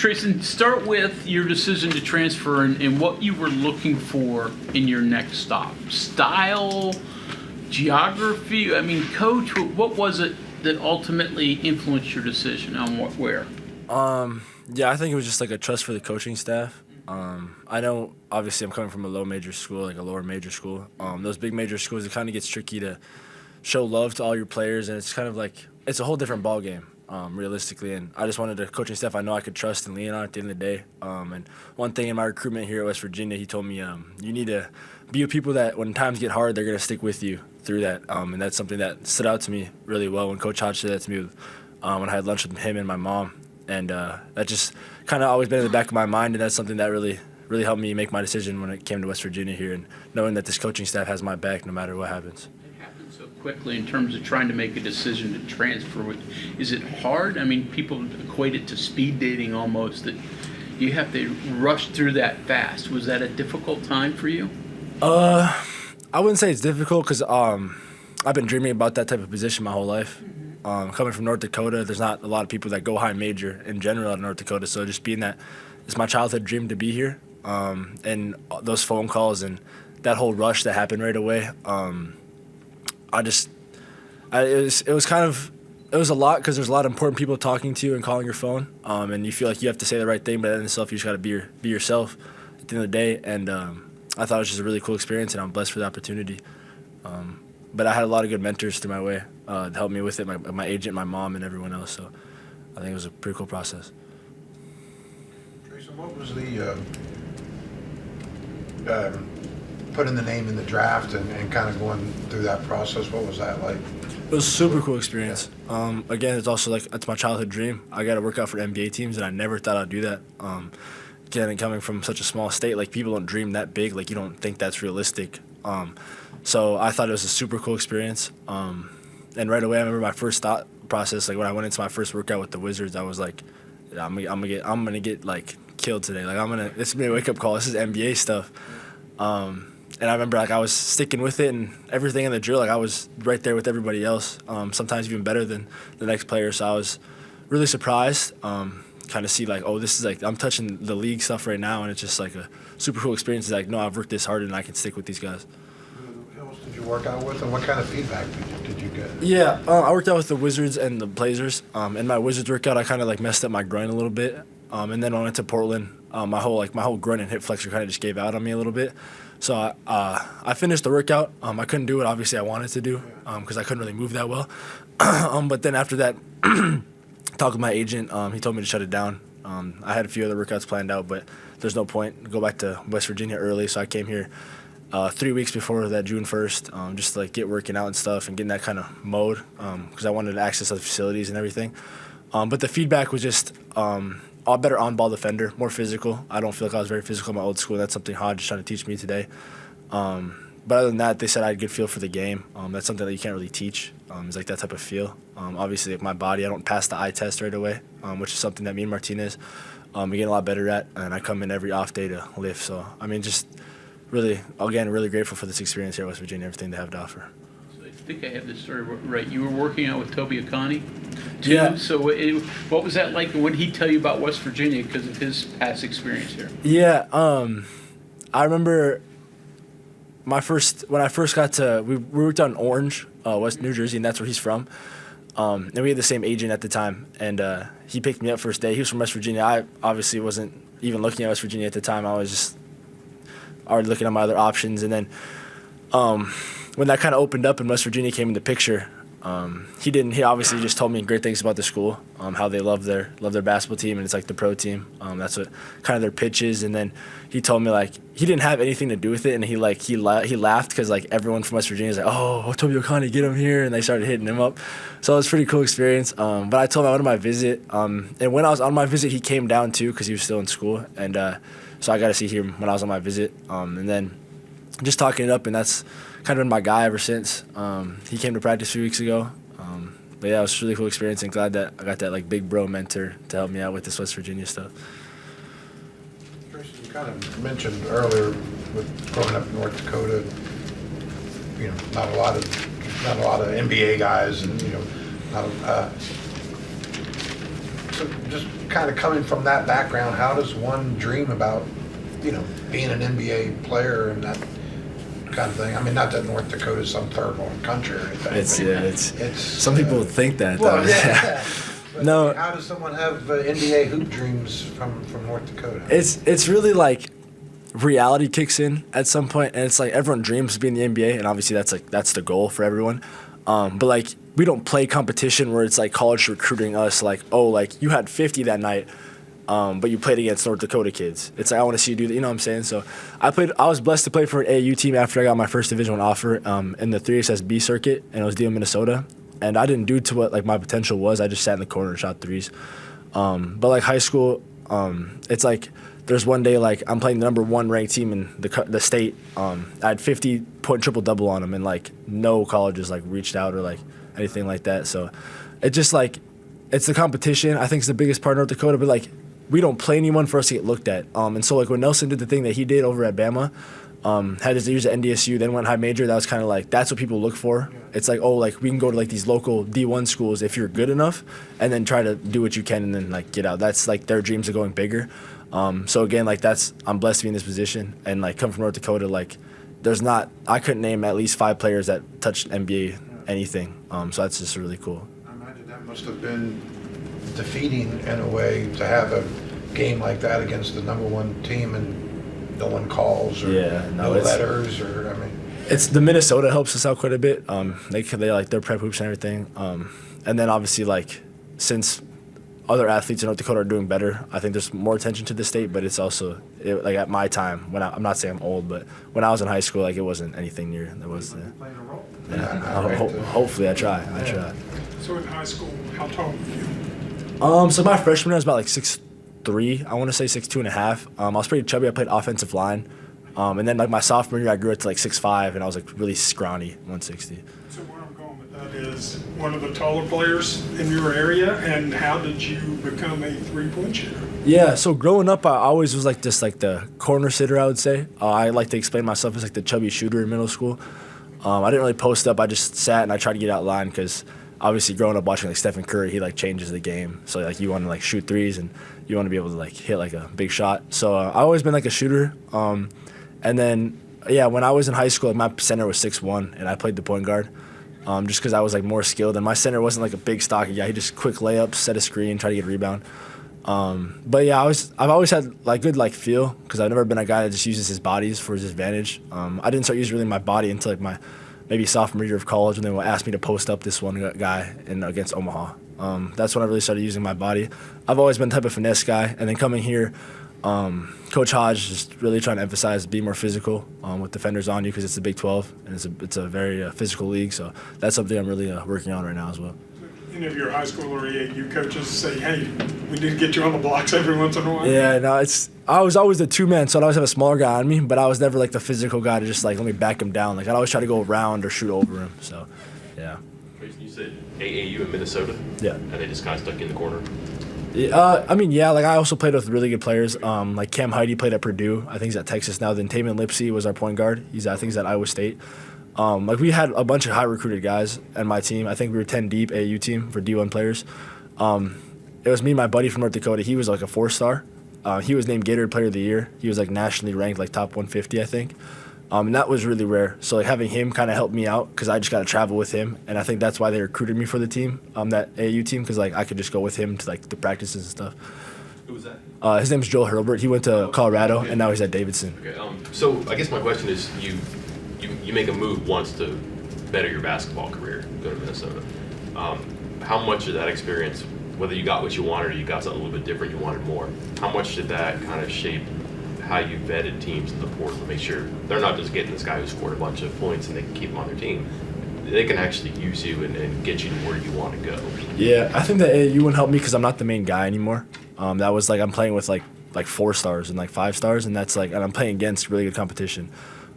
Treysen, start with your decision to transfer and what you were looking for in your next stop. Style, geography, I mean, coach, what was it that ultimately influenced your decision on where? Yeah, I think it was just like a trust for the coaching staff. I know, obviously, I'm coming from a low major school, like a lower major school. Those big major schools, it kind of gets tricky to show love to all your players, and it's kind of like it's a whole different ball game, realistically. And I just wanted a coaching staff I know I could trust and lean on at the end of the day. And one thing in my recruitment here at West Virginia, he told me you need to be with people that when times get hard, they're going to stick with you through that. And that's something that stood out to me really well when Coach Hodge said that to me when I had lunch with him and my mom. And that just kind of always been in the back of my mind, and that's something that really helped me make my decision when it came to West Virginia here, and knowing that this coaching staff has my back no matter what happens. It happens so quickly in terms of trying to make a decision to transfer. Is it hard? I mean, people equate it to speed dating almost, that you have to rush through that fast. Was that a difficult time for you? I wouldn't say it's difficult because I've been dreaming about that type of position my whole life. Coming from North Dakota, there's not a lot of people that go high major in general out of North Dakota, so just being that, it's my childhood dream to be here. And those phone calls and that whole rush that happened right away, it was a lot because there's a lot of important people talking to you and calling your phone, and you feel like you have to say the right thing, but in itself you just got to be yourself at the end of the day. And I thought it was just a really cool experience, and I'm blessed for the opportunity. But I had a lot of good mentors through my way to help me with it, my agent, my mom, and everyone else. So I think it was a pretty cool process. Treysen, what was the putting the name in the draft and kind of going through that process? What was that like? It was a super cool experience. Again, it's also like it's my childhood dream. I got to work out for NBA teams, and I never thought I'd do that. Again, coming from such a small state, like people don't dream that big. Like you don't think that's realistic. So I thought it was a super cool experience. And right away, I remember my first thought process. Like when I went into my first workout with the Wizards, I was like, I'm gonna get like killed today. Like this is gonna be a wake up call. This is NBA stuff. And I remember like I was sticking with it and everything in the drill. Like I was right there with everybody else. Sometimes even better than the next player. So I was really surprised. Kind of see like, oh, this is like I'm touching the league stuff right now, and it's just like a super cool experience. It's like, no, I've worked this hard and I can stick with these guys. Who else did you work out with, and what kind of feedback did you get? Yeah, I worked out with the Wizards and the Blazers. In my Wizards workout, I kind of like messed up my groin a little bit, and then when I went to Portland, my whole groin and hip flexor kind of just gave out on me a little bit. So I finished the workout. I couldn't do what obviously I wanted to do because I couldn't really move that well. But then after that, talked with my agent. He told me to shut it down. I had a few other workouts planned out, but there's no point. Go back to West Virginia early, so I came here 3 weeks before that June 1st, just to like get working out and stuff and get in that kind of mode because I wanted to access the facilities and everything. But the feedback was just a better on-ball defender, more physical. I don't feel like I was very physical in my old school. That's something Hodge is trying to teach me today. But other than that, they said I had a good feel for the game. That's something that you can't really teach. It's like that type of feel. Obviously, like my body, I don't pass the eye test right away, which is something that me and Martinez we get a lot better at. And I come in every off day to lift. So, I mean, just really, again, really grateful for this experience here at West Virginia, everything they have to offer. So I think I have this story right. You were working out with Toby Akani, too. Yeah. So what was that like? And what did he tell you about West Virginia because of his past experience here? Yeah, I remember when I first got to, we worked out in Orange, West New Jersey, and that's where he's from. And we had the same agent at the time, and he picked me up first day. He was from West Virginia. I obviously wasn't even looking at West Virginia at the time. I was just already looking at my other options. And then when that kind of opened up and West Virginia came in the picture, he obviously just told me great things about the school, how they love their basketball team, and it's like the pro team. That's what kind of their pitch is. And then he told me like he didn't have anything to do with it, and he laughed because like everyone from West Virginia is like, oh, Toby Akani, get him here, and they started hitting him up. So it was a pretty cool experience. But I told him I went on my visit, and when I was on my visit, he came down too because he was still in school, and so I got to see him when I was on my visit, and then just talking it up, and that's kind of been my guy ever since. He came to practice 3 weeks ago. But yeah, it was a really cool experience, and glad that I got that like big bro mentor to help me out with this West Virginia stuff. Treysen, you kind of mentioned earlier with growing up in North Dakota, you know, not a lot of NBA guys, and you know, So just kind of coming from that background, how does one dream about, being an NBA player and that kind of thing? I mean, not that North Dakota is some third world country or anything. It's some people think that. Well, though. yeah. But No. how does someone have NBA hoop dreams from North Dakota? It's really like reality kicks in at some point, and it's like everyone dreams of being in the NBA, and obviously that's the goal for everyone. But like we don't play competition where it's like college recruiting us like, oh, like you had 50 that night, but you played against North Dakota kids. It's like I want to see you do that. You know what I'm saying? So I was blessed to play for an AAU team after I got my first Division I offer in the 3XSB circuit, and it was DO Minnesota. And I didn't do to what like my potential was. I just sat in the corner and shot threes. But like high school, it's like there's one day like I'm playing the number 1 ranked team in the state. I had 50-point triple-double on them, and like no colleges like reached out or like anything like that. So it just like it's the competition. I think it's the biggest part of North Dakota. But like we don't play anyone for us to get looked at. And so like when Nelson did the thing that he did over at Bama. Had his years at NDSU, then went high major. That was kind of like that's what people look for. It's like, oh, like we can go to like these local D1 schools if you're good enough, and then try to do what you can and then like get out. That's like their dreams of going bigger. So again, like I'm blessed to be in this position and like come from North Dakota. Like I couldn't name at least 5 players that touched NBA anything. So that's just really cool. I imagine that must have been defeating in a way to have a game like that against the number 1 team and no one calls or no letters or it's the Minnesota helps us out quite a bit. They like their prep hoops and everything. And then obviously like since other athletes in North Dakota are doing better, I think there's more attention to the state. But it's also like at my time when I'm not saying I'm old, but when I was in high school, like it wasn't anything near that was. playing a role. Hopefully I try. So in high school, how tall were you? So my freshman I was about like 6'3", I want to say 6'2.5". I was pretty chubby. I played offensive line. And then like my sophomore year, I grew up to like 6'5", and I was like really scrawny, 160. So where I'm going with that is one of the taller players in your area, and how did you become a three-point shooter? Yeah, so growing up, I always was like just like the corner sitter, I would say. I like to explain myself as like the chubby shooter in middle school. I didn't really post up. I just sat and I tried to get out line because obviously growing up watching like Stephen Curry, he like changes the game. So like you want to like shoot threes and you want to be able to like hit like a big shot. So I've always been like a shooter. And then when I was in high school, like, my center was 6'1", and I played the point guard. Just because I was like more skilled, and my center wasn't like a big stocky guy. He just quick layups, set a screen, try to get a rebound. But yeah, I've always had like good like feel because I've never been a guy that just uses his bodies for his advantage. I didn't start using really my body until like my maybe sophomore year of college when they would ask me to post up this one guy against Omaha. That's when I really started using my body. I've always been the type of finesse guy, and then coming here, Coach Hodge just really trying to emphasize be more physical with defenders on you because it's the Big 12 and it's a very physical league. So that's something I'm really working on right now as well. Any of your high school or AAU coaches say, "Hey, we need to get you on the blocks every once in a while"? Yeah, no, I was always the 2-man, so I'd always have a smaller guy on me, but I was never like the physical guy to just like let me back him down. Like I'd always try to go around or shoot over him. So, yeah. You said AAU in Minnesota? Yeah. And they just kind of stuck you in the corner? Like I also played with really good players. Like Cam Heidi played at Purdue. I think he's at Texas now. Then Taman Lipsey was our point guard. I think he's at Iowa State. Like we had a bunch of high recruited guys on my team. I think we were 10 deep AAU team for D1 players. It was me and my buddy from North Dakota. He was like a 4-star. He was named Gatorade Player of the Year. He was like nationally ranked like top 150, I think. And that was really rare. So like having him kind of helped me out because I just got to travel with him, and I think that's why they recruited me for the team, that AAU team, because like I could just go with him to like the practices and stuff. Who was that? His name's Joel Hurlbert. He went to Colorado, and now he's at Davidson. Okay. So I guess my question is, you make a move once to better your basketball career, go to Minnesota. How much of that experience, whether you got what you wanted or you got something a little bit different, you wanted more, how much did that kind of shape how you vetted teams in the portal to make sure they're not just getting this guy who scored a bunch of points and they can keep him on their team? They can actually use you and get you to where you want to go. Yeah, I think that AAU wouldn't help me because I'm not the main guy anymore. That was like I'm playing with like 4-stars and like 5-stars, and that's like, and I'm playing against really good competition.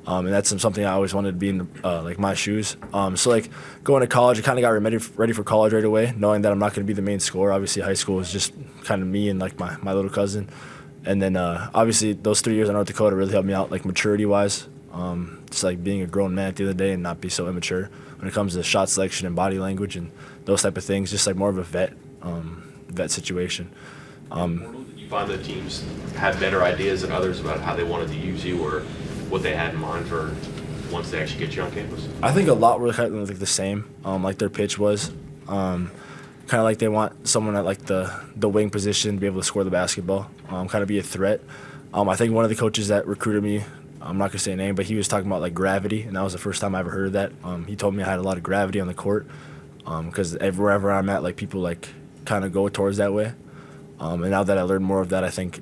And that's something I always wanted to be in like my shoes. So like going to college, I kind of got ready for college right away, knowing that I'm not going to be the main scorer. Obviously, high school was just kind of me and like my little cousin. And then obviously those 3 years in North Dakota really helped me out like maturity-wise. Just like being a grown man at the end of the day and not be so immature when it comes to shot selection and body language and those type of things. Just like more of a vet vet situation. Did you find that teams had better ideas than others about how they wanted to use you or what they had in mind for once they actually get you on campus? I think a lot were kind of like the same, like their pitch was. Kind of like they want someone at like the wing position to be able to score the basketball, kind of be a threat. I think one of the coaches that recruited me, I'm not going to say a name, but he was talking about like gravity, and that was the first time I ever heard of that. He told me I had a lot of gravity on the court because wherever I'm at, like people like kind of go towards that way. And now that I learned more of that, I think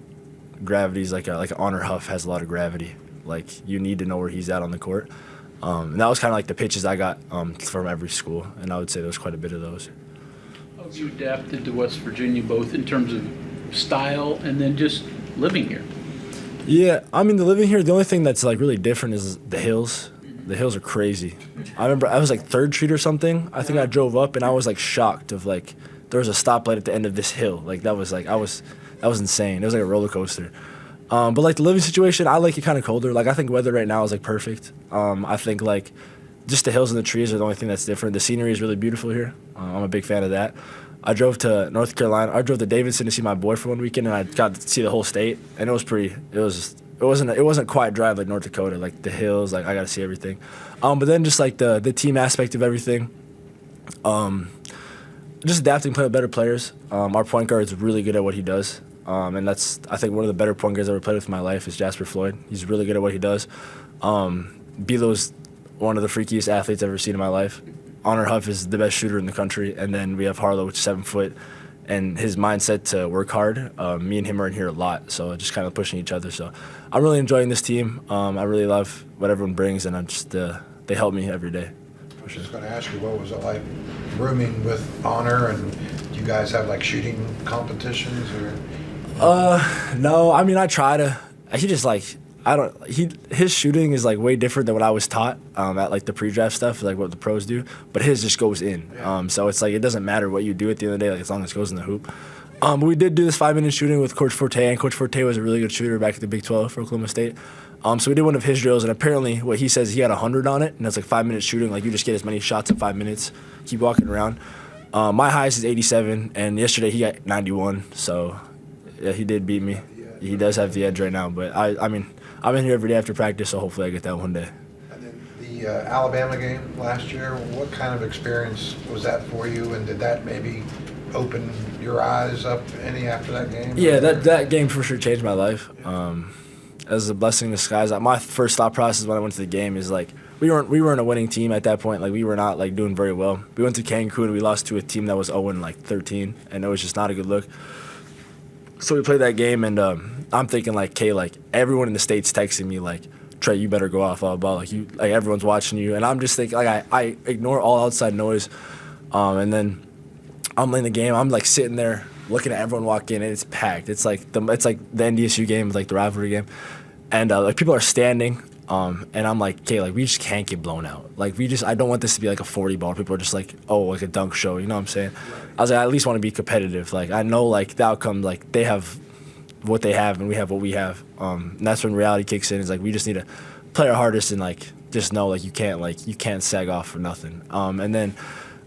gravity is like Honor Huff has a lot of gravity. Like you need to know where he's at on the court. And that was kind of like the pitches I got from every school, and I would say there was quite a bit of those. How have you adapted to West Virginia, both in terms of style and then just living here? Yeah, I mean, the living here, the only thing that's like really different is the hills. The hills are crazy. I remember I was like 3rd Street or something. I think I drove up and I was like shocked of like there was a stoplight at the end of this hill. Like that was insane. It was like a roller coaster. But like the living situation, I like it kind of colder. Like I think weather right now is like perfect. I think like just the hills and the trees are the only thing that's different. The scenery is really beautiful here. I'm a big fan of that. I drove to North Carolina. I drove to Davidson to see my boy for one weekend, and I got to see the whole state. And it was pretty. It wasn't quite drive like North Dakota, like the hills. Like I got to see everything. But then just like the team aspect of everything. Just adapting, playing with better players. Our point guard is really good at what he does. And that's, I think, one of the better point guards I've ever played with in my life is Jasper Floyd. He's really good at what he does. Belo's one of the freakiest athletes I've ever seen in my life. Honor Huff is the best shooter in the country. And then we have Harlow, which is 7 foot. And his mindset to work hard, me and him are in here a lot. So just kind of pushing each other. So I'm really enjoying this team. I really love what everyone brings. And I'm just, they help me every day. I was just going to ask you, what was it like rooming with Honor, and do you guys have like shooting competitions or? No, I mean I try to. He just like his shooting is like way different than what I was taught at like the pre-draft stuff, like what the pros do. But his just goes in. Yeah. So it's like it doesn't matter what you do at the end of the day, like as long as it goes in the hoop. But we did do this 5-minute shooting with Coach Forte, and Coach Forte was a really good shooter back at the Big 12 for Oklahoma State. So we did one of his drills, and apparently what he says, he had 100 on it, and it's like 5-minute shooting. Like you just get as many shots in 5 minutes, keep walking around. My highest is 87, and yesterday he got 91. So yeah, he did beat me. He does have the edge right now, but I mean, I'm in here every day after practice, so hopefully I get that one day. And then the Alabama game last year, what kind of experience was that for you, and did that maybe open your eyes up any after that game? Yeah, that game for sure changed my life. As a blessing in disguise. My first thought process when I went to the game is like we weren't a winning team at that point. Like we were not like doing very well. We went to Cancun, we lost to a team that was 0-13, and it was just not a good look. So we played that game, and I'm thinking like, okay, like everyone in the state's texting me like, Trey, you better go off, blah blah. Like everyone's watching you, and I'm just thinking like I ignore all outside noise, and then I'm in the game. I'm like sitting there looking at everyone walk in, and it's packed. It's like the NDSU game, like the rivalry game, and like people are standing, and I'm like, okay, like we just can't get blown out. Like I don't want this to be like a 40 ball. People are just like, oh, like a dunk show. You know what I'm saying? I was like, I at least want to be competitive. Like I know like the outcome, like they have what they have and we have what we have. And that's when reality kicks in. Is like we just need to play our hardest and like just know like you can't sag off for nothing. And then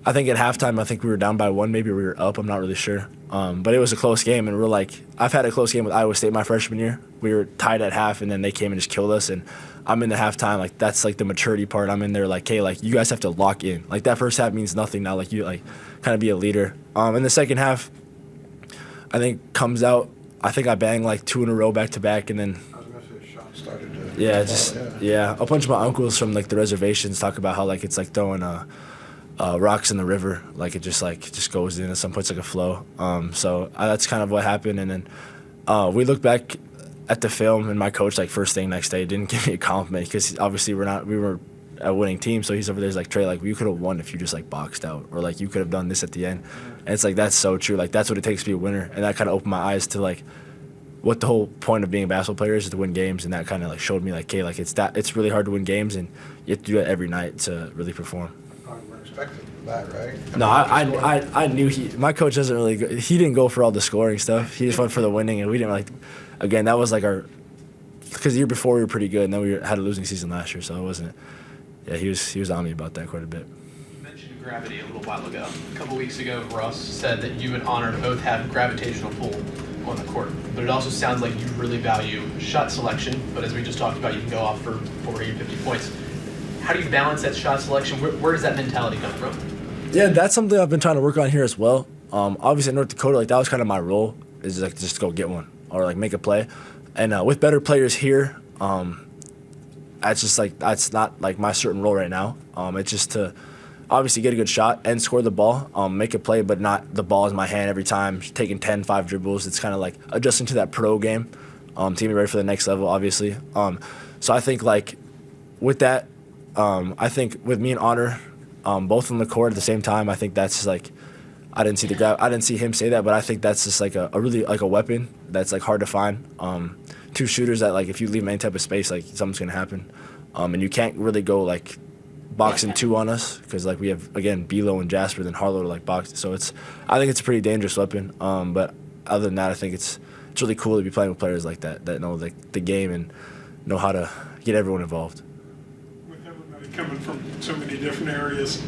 I think at halftime, I think we were down by 1, maybe we were up. I'm not really sure. But it was a close game, and we're like, I've had a close game with Iowa State my freshman year. We were tied at half, and then they came and just killed us. And I'm in the halftime, like that's like the maturity part. I'm in there like, hey, like you guys have to lock in. Like that first half means nothing now. Like you like kind of be a leader. In the second half, I think comes out. I think I banged like 2 in a row back to back, and then I was going to say shots started to. Yeah, a bunch of my uncles from like the reservations talk about how like it's like throwing rocks in the river, like it just goes in at some points like a flow. So that's kind of what happened, and then we look back at the film, and my coach like first thing next day didn't give me a compliment because obviously we were a winning team, so he's over there, he's like, Trey, like you could have won if you just like boxed out, or like you could have done this at the end. And it's like that's so true, like that's what it takes to be a winner. And that kind of opened my eyes to like what the whole point of being a basketball player is, to win games. And that kind of like showed me like, okay, like it's really hard to win games, and you have to do it every night to really perform. Probably weren't expecting that, right? No, I knew my coach doesn't really he didn't go for all the scoring stuff. He just went for the winning, and we didn't like. Again, that was like because the year before we were pretty good, and then had a losing season last year, so it wasn't. Yeah, he was on me about that quite a bit. You mentioned gravity a little while ago. A couple weeks ago, Russ said that you and Honor both have gravitational pull on the court, but it also sounds like you really value shot selection. But as we just talked about, you can go off for 40 and 50 points. How do you balance that shot selection? Where does that mentality come from? Yeah, that's something I've been trying to work on here as well. Obviously in North Dakota, like that was kind of my role, is like just go get one or like make a play. And with better players here, that's just like that's not like my certain role right now. It's just to obviously get a good shot and score the ball, make a play, but not the ball in my hand every time, taking 10, 5 dribbles. It's kind of like adjusting to that pro game to get me ready for the next level, obviously. So I think like with that, I think with me and Honor, both on the court at the same time, I think that's just like I didn't see him say that, but I think that's just like a really like a weapon that's like hard to find. 2 shooters that like if you leave them any type of space, like something's gonna happen, and you can't really go like boxing 2 on us because like we have again Bilo and Jasper, then Harlow to like box. So I think it's a pretty dangerous weapon. But other than that, I think it's really cool to be playing with players like that know the game and know how to get everyone involved. With everybody coming from so many different areas,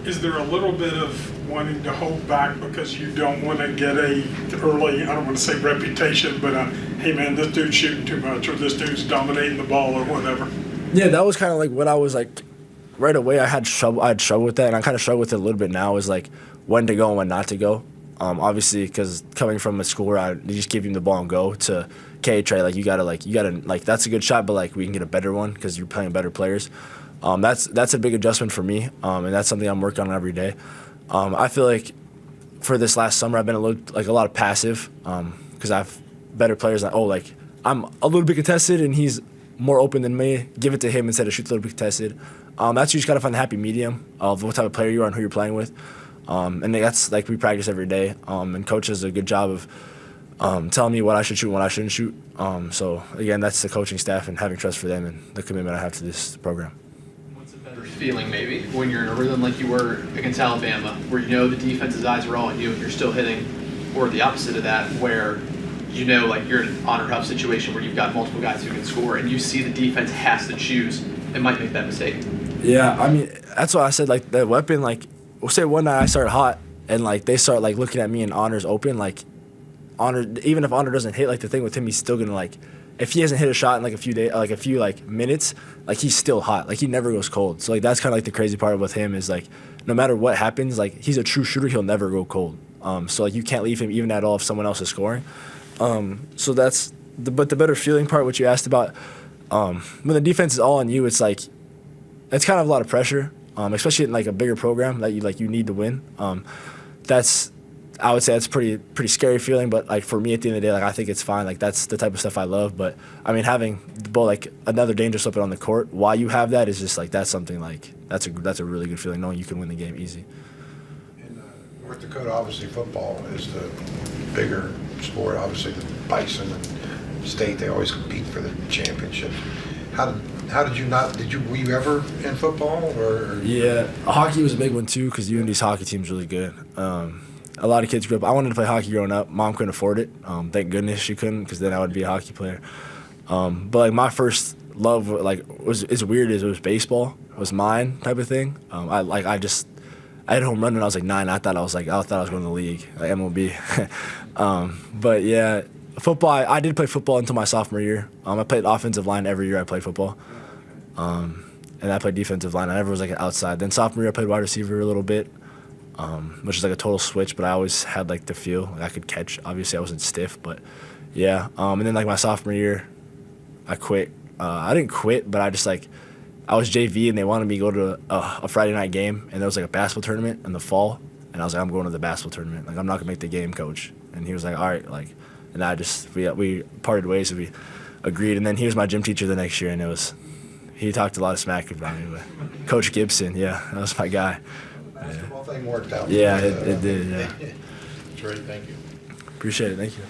is there a little bit of wanting to hold back because you don't want to get a early, I don't want to say reputation, but hey man, this dude's shooting too much, or this dude's dominating the ball, or whatever? Yeah, that was kind of like what I was like right away. I had trouble with that, and I kind of struggle with it a little bit now, is like when to go and when not to go. Obviously, because coming from a school where they just give you the ball and go to, okay, Trey, like you gotta that's a good shot, but like we can get a better one because you're playing better players. That's a big adjustment for me, and that's something I'm working on every day. I feel like for this last summer I've been a lot of passive because I have better players that I'm a little bit contested and he's more open than me. Give it to him instead of shoot a little bit contested. That's you just gotta find the happy medium of what type of player you are and who you're playing with. And that's like we practice every day. And coach does a good job of telling me what I should shoot and what I shouldn't shoot. So again, that's the coaching staff and having trust for them and the commitment I have to this program. What's a better feeling maybe when you're in a rhythm like you were against Alabama, where you know the defense's eyes are all on you and you're still hitting, or the opposite of that, where you know like you're in an Honor Huff situation where you've got multiple guys who can score and you see the defense has to choose and might make that mistake? Yeah, I mean, that's why I said like that weapon, like we'll say one night I started hot and like they start like looking at me and Honor's open, like Honor, even if Honor doesn't hit, like the thing with him, he's still gonna like, if he hasn't hit a shot in like a few days, like a few like minutes, like he's still hot, like he never goes cold. So like that's kind of like the crazy part with him is like no matter what happens, like he's a true shooter, he'll never go cold. So like you can't leave him even at all if someone else is scoring. So that's but the better feeling part, what you asked about, when the defense is all on you, it's like it's kind of a lot of pressure, especially in like a bigger program that you need to win. I would say that's pretty scary feeling, but like for me at the end of the day, like I think it's fine. Like that's the type of stuff I love. But I mean, having the ball, like another dangerous weapon on the court while you have that is just like that's something like that's a really good feeling, knowing you can win the game easy. In North Dakota, obviously football is the bigger sport. Obviously the Bison and State, they always compete for the championships. How did you not? Were you ever in football or? Yeah, hockey was a big one too because UND's hockey team's really good. A lot of kids grew up. I wanted to play hockey growing up. Mom couldn't afford it. Thank goodness she couldn't, because then I would be a hockey player. But like my first love, like was as weird as it was baseball. It was mine type of thing. I had a home run when I was like 9. I thought I was going to the league, like MLB. But yeah, football. I did play football until my sophomore year. I played offensive line every year I played football. And I played defensive line. I never was like an outside. Then sophomore year I played wide receiver a little bit. Which is like a total switch, but I always had like the feel, like I could catch. Obviously, I wasn't stiff, but yeah. And then like my sophomore year, I quit. I didn't quit, but I just like I was JV and they wanted me to go to a Friday night game, and there was like a basketball tournament in the fall, and I was like, I'm going to the basketball tournament. Like I'm not gonna make the game, coach. And he was like, all right, like, and I just we parted ways, and we agreed. And then he was my gym teacher the next year, and he talked a lot of smack about me, but Coach Gibson, yeah, that was my guy. Basketball thing worked out. Yeah, it did. Yeah. That's great. Thank you. Appreciate it. Thank you.